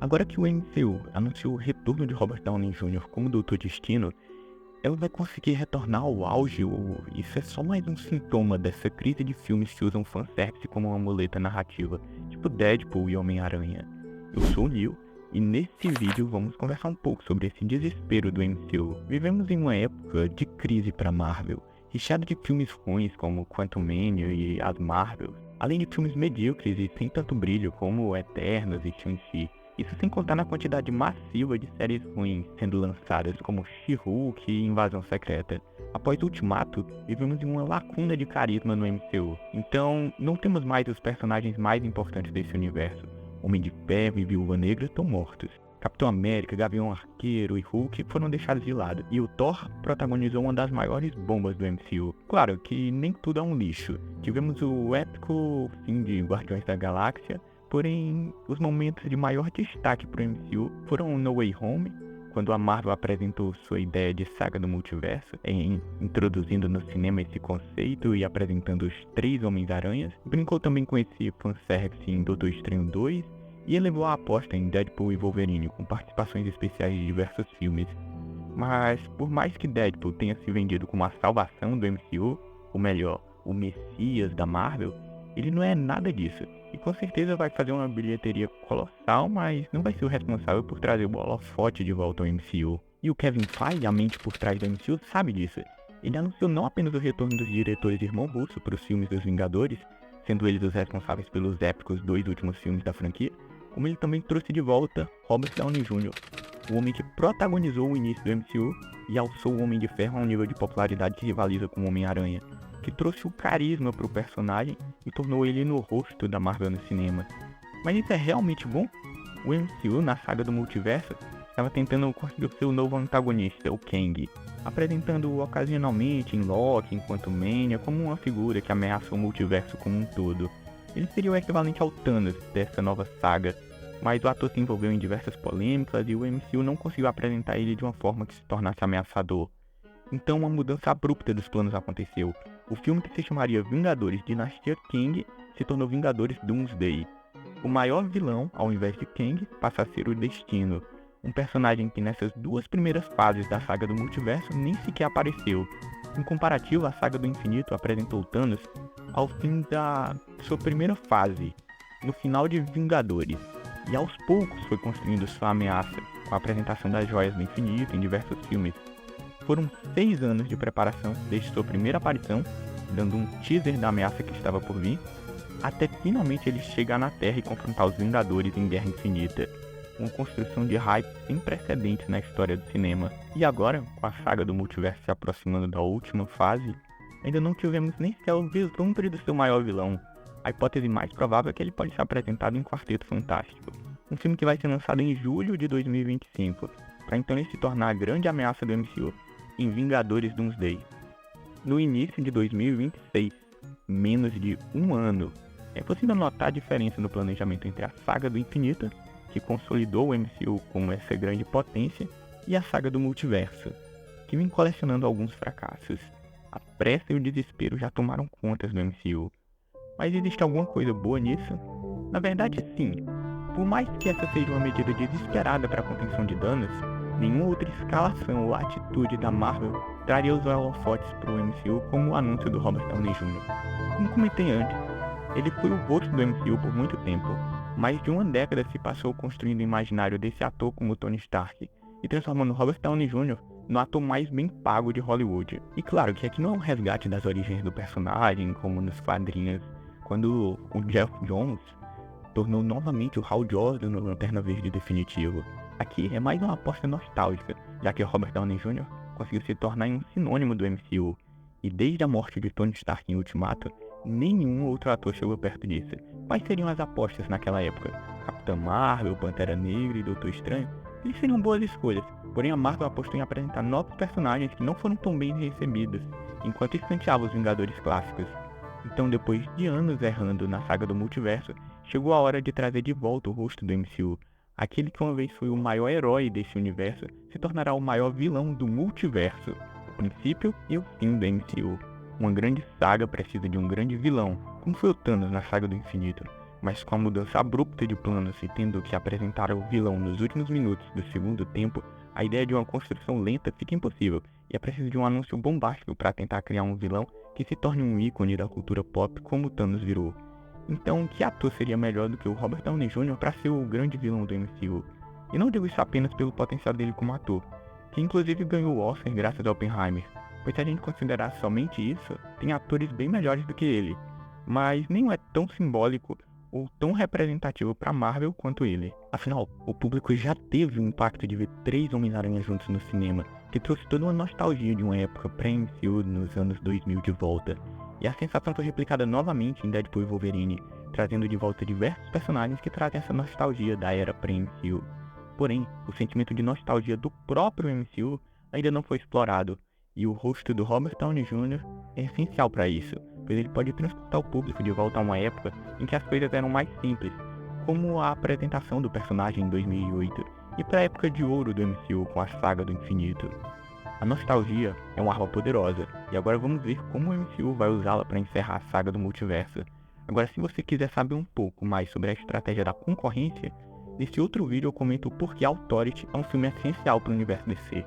Agora que o MCU anunciou o retorno de Robert Downey Jr. como Doutor Destino, ela vai conseguir retornar ao auge ou isso é só mais um sintoma dessa crise de filmes que usam fanservice como uma muleta narrativa, tipo Deadpool e Homem-Aranha? Eu sou o Leo e nesse vídeo vamos conversar um pouco sobre esse desespero do MCU. Vivemos em uma época de crise para Marvel, recheada de filmes ruins como Quantumania e as Marvels, além de filmes medíocres e sem tanto brilho como Eternos e Shang-Chi. Isso sem contar na quantidade massiva de séries ruins sendo lançadas, como She-Hulk e Invasão Secreta. Após Ultimato, vivemos em uma lacuna de carisma no MCU. Então, não temos mais os personagens mais importantes desse universo. Homem de Ferro e Viúva Negra estão mortos. Capitão América, Gavião Arqueiro e Hulk foram deixados de lado. E o Thor protagonizou uma das maiores bombas do MCU. Claro que nem tudo é um lixo. Tivemos o épico fim de Guardiões da Galáxia, porém, os momentos de maior destaque para o MCU foram No Way Home, quando a Marvel apresentou sua ideia de saga do multiverso, introduzindo no cinema esse conceito e apresentando os 3 Homens-Aranhas. Brincou também com esse fanservice em Doutor Estranho 2 e elevou a aposta em Deadpool e Wolverine, com participações especiais de diversos filmes. Mas, por mais que Deadpool tenha se vendido como a salvação do MCU, ou melhor, o Messias da Marvel, ele não é nada disso. E com certeza vai fazer uma bilheteria colossal, mas não vai ser o responsável por trazer o holofote de volta ao MCU. E o Kevin Feige, a mente por trás do MCU, sabe disso. Ele anunciou não apenas o retorno dos diretores Irmão Russo para os filmes dos Vingadores, sendo eles os responsáveis pelos épicos 2 últimos filmes da franquia, como ele também trouxe de volta Robert Downey Jr., o homem que protagonizou o início do MCU e alçou o Homem de Ferro a um nível de popularidade que rivaliza com o Homem-Aranha, que trouxe o carisma para o personagem e tornou ele no rosto da Marvel no cinema. Mas isso é realmente bom? O MCU, na saga do multiverso, estava tentando construir o seu novo antagonista, o Kang, apresentando-o ocasionalmente em Loki, em Quantumania, como uma figura que ameaça o multiverso como um todo. Ele seria o equivalente ao Thanos dessa nova saga, mas o ator se envolveu em diversas polêmicas e o MCU não conseguiu apresentar ele de uma forma que se tornasse ameaçador. Então uma mudança abrupta dos planos aconteceu. O filme que se chamaria Vingadores Dinastia Kang se tornou Vingadores Doomsday. O maior vilão, ao invés de Kang, passa a ser o Destino, um personagem que nessas 2 primeiras fases da saga do multiverso nem sequer apareceu. Em comparativo, a saga do infinito apresentou Thanos ao fim da sua primeira fase, no final de Vingadores, e aos poucos foi construindo sua ameaça, com a apresentação das Joias do Infinito em diversos filmes. Foram 6 anos de preparação desde sua primeira aparição, dando um teaser da ameaça que estava por vir, até finalmente ele chegar na Terra e confrontar os Vingadores em Guerra Infinita. Uma construção de hype sem precedentes na história do cinema. E agora, com a saga do multiverso se aproximando da última fase, ainda não tivemos nem sequer o vislumbre do seu maior vilão. A hipótese mais provável é que ele pode ser apresentado em Quarteto Fantástico, um filme que vai ser lançado em julho de 2025, para então ele se tornar a grande ameaça do MCU, em Vingadores Doomsday. No início de 2026, menos de um ano, é possível notar a diferença no planejamento entre a saga do infinito, que consolidou o MCU como essa grande potência, e a saga do multiverso, que vem colecionando alguns fracassos. A pressa e o desespero já tomaram conta do MCU. Mas existe alguma coisa boa nisso? Na verdade, sim. Por mais que essa seja uma medida desesperada para a contenção de danos, nenhuma outra escalação ou atitude da Marvel traria os holofotes para o MCU como o anúncio do Robert Downey Jr. Como comentei antes, ele foi o rosto do MCU por muito tempo. Mais de uma década se passou construindo o imaginário desse ator como Tony Stark e transformando Robert Downey Jr. no ator mais bem pago de Hollywood. E claro que aqui não é um resgate das origens do personagem, como nos quadrinhos, quando o Geoff Johns tornou novamente o Hal Jordan no Lanterna Verde definitivo. Aqui é mais uma aposta nostálgica, já que Robert Downey Jr. conseguiu se tornar um sinônimo do MCU, e desde a morte de Tony Stark em Ultimato, nenhum outro ator chegou perto disso. Quais seriam as apostas naquela época? Capitã Marvel, Pantera Negra e Doutor Estranho? Eles seriam boas escolhas, porém a Marvel apostou em apresentar novos personagens que não foram tão bem recebidos, enquanto escanteava os Vingadores clássicos. Então, depois de anos errando na saga do multiverso, chegou a hora de trazer de volta o rosto do MCU. Aquele que uma vez foi o maior herói desse universo se tornará o maior vilão do multiverso. O princípio e o fim do MCU. Uma grande saga precisa de um grande vilão, como foi o Thanos na saga do infinito. mas com a mudança abrupta de planos e tendo que apresentar o vilão nos últimos minutos do segundo tempo, a ideia de uma construção lenta fica impossível, e é preciso de um anúncio bombástico para tentar criar um vilão que se torne um ícone da cultura pop como Thanos virou. Então, que ator seria melhor do que o Robert Downey Jr. para ser o grande vilão do MCU? E não digo isso apenas pelo potencial dele como ator, que inclusive ganhou o Oscar graças a Oppenheimer, pois se a gente considerar somente isso, tem atores bem melhores do que ele, mas nem é tão simbólico ou tão representativo para Marvel quanto ele. Afinal, o público já teve o impacto de ver 3 Homens-Aranha juntos no cinema, que trouxe toda uma nostalgia de uma época pré-MCU nos anos 2000 de volta. E a sensação foi replicada novamente em Deadpool e Wolverine, trazendo de volta diversos personagens que trazem essa nostalgia da era pré-MCU. Porém, o sentimento de nostalgia do próprio MCU ainda não foi explorado, e o rosto do Robert Downey Jr. é essencial para isso, pois ele pode transportar o público de volta a uma época em que as coisas eram mais simples, como a apresentação do personagem em 2008, e para a época de ouro do MCU com a saga do infinito. A nostalgia é uma arma poderosa, e agora vamos ver como o MCU vai usá-la para encerrar a saga do multiverso. Agora, se você quiser saber um pouco mais sobre a estratégia da concorrência, nesse outro vídeo eu comento por que Authority é um filme essencial para o universo DC.